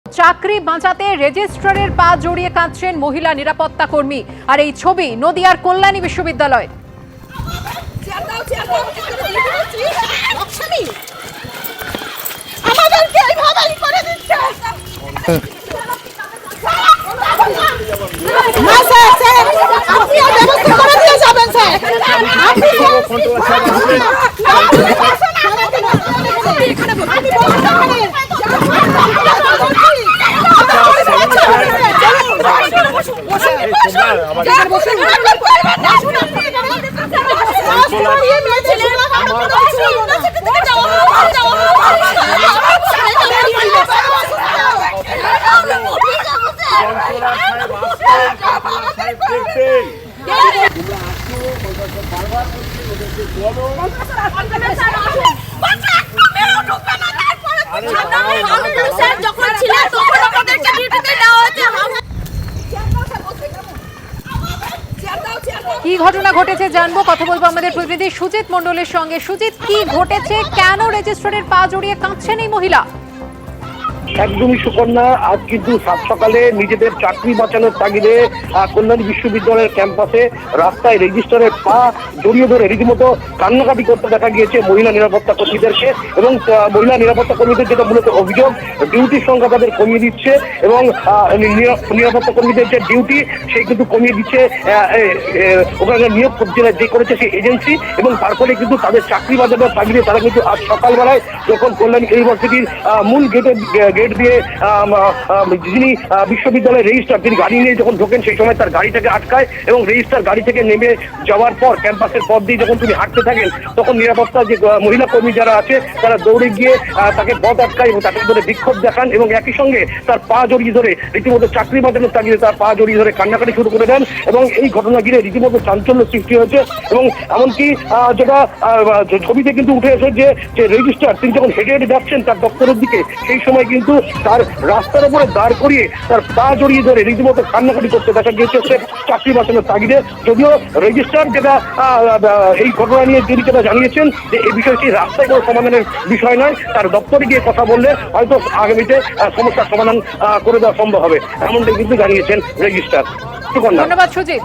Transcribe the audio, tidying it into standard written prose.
চাকরি বাঁচাতে রেজিস্ট্রারের পা জড়িয়ে কাঁদছেন মহিলা নিরাপত্তা কর্মী। আর এই ছবি নদিয়ার কল্যাণী বিশ্ববিদ্যালয়। কি ঘটনা ঘটেছে জানবো, কথা বলবো আমাদের প্রতিনিধি সুজিত মণ্ডলের সঙ্গে। সুজিত, কি ঘটেছে, কেন রেজিস্ট্রারের পা জড়িয়ে কাঁদছেন এই মহিলা? একদমই সুকন্যা, আজ কিন্তু সাত সকালে নিজেদের চাকরি বাঁচানোর তাগিদে কল্যাণী বিশ্ববিদ্যালয়ের ক্যাম্পাসে রাস্তায় রেজিস্ট্রারের পা জড়িয়ে ধরে রীতিমতো কান্নাকাটি করতে দেখা গিয়েছে মহিলা নিরাপত্তা কর্মীদেরকে। এবং মহিলা নিরাপত্তা কর্মীদের যেটা মূলত অভিযোগ, ডিউটির সংখ্যা তাদের কমিয়ে দিচ্ছে এবং নিরাপত্তা কর্মীদের যে ডিউটি সেই কিন্তু কমিয়ে দিচ্ছে ওখানে নিয়োগ যে করেছে সেই এজেন্সি। এবং তারপরে কিন্তু তাদের চাকরি বাঁচানোর তাগিদে তারা কিন্তু আজ সকালবেলায় যখন কল্যাণী ইউনিভার্সিটির মূল গেট দিয়ে যিনি বিশ্ববিদ্যালয়ের রেজিস্ট্রার, তিনি গাড়ি নিয়ে যখন ঢোকেন সেই সময় তার গাড়িটাকে আটকায় এবং রেজিস্ট্রার গাড়ি থেকে নেমে যাওয়ার পর ক্যাম্পাসের পথ দিয়ে যখন তিনি হাঁটতে থাকেন তখন নিরাপত্তা যে মহিলা কর্মী যারা আছে তারা দৌড়ে গিয়ে তাকে পথ আটকায় এবং তাকে ধরে বিক্ষোভ দেখান এবং একই সঙ্গে তার পা জড়িয়ে ধরে রীতিমতো চাকরি বাঁচানোর তাগিদে তার পা জড়িয়ে ধরে কান্নাকাটি শুরু করে দেন। এবং এই ঘটনা ঘিরে রীতিমতো চাঞ্চল্য সৃষ্টি হয়েছে। এবং এমনকি যেটা ছবিতে কিন্তু উঠে এসে যে রেজিস্ট্রার তিনি যখন হেঁটে হেঁটে যাচ্ছেন তার দপ্তরের দিকে, সেই সময় কিন্তু তার রাস্তার উপরে দাঁড় করিয়ে তার পা জড়িয়ে ধরে রীতিমতো কান্নাকাটি করতে দেখা গিয়েছে সে চাকরি বাঁচানোর তাগিদে। যদিও রেজিস্ট্রার যেটা এই ঘটনা নিয়ে তিনি যেটা জানিয়েছেন যে এই বিষয়টি রাস্তায় কোনো সমাধানের বিষয় নয়, তার দপ্তরে গিয়ে কথা বললে হয়তো আগামীতে সমস্যার সমাধান করে দেওয়া সম্ভব হবে, এমনটাই কিন্তু জানিয়েছেন রেজিস্ট্রার। ধন্যবাদ সুজিত।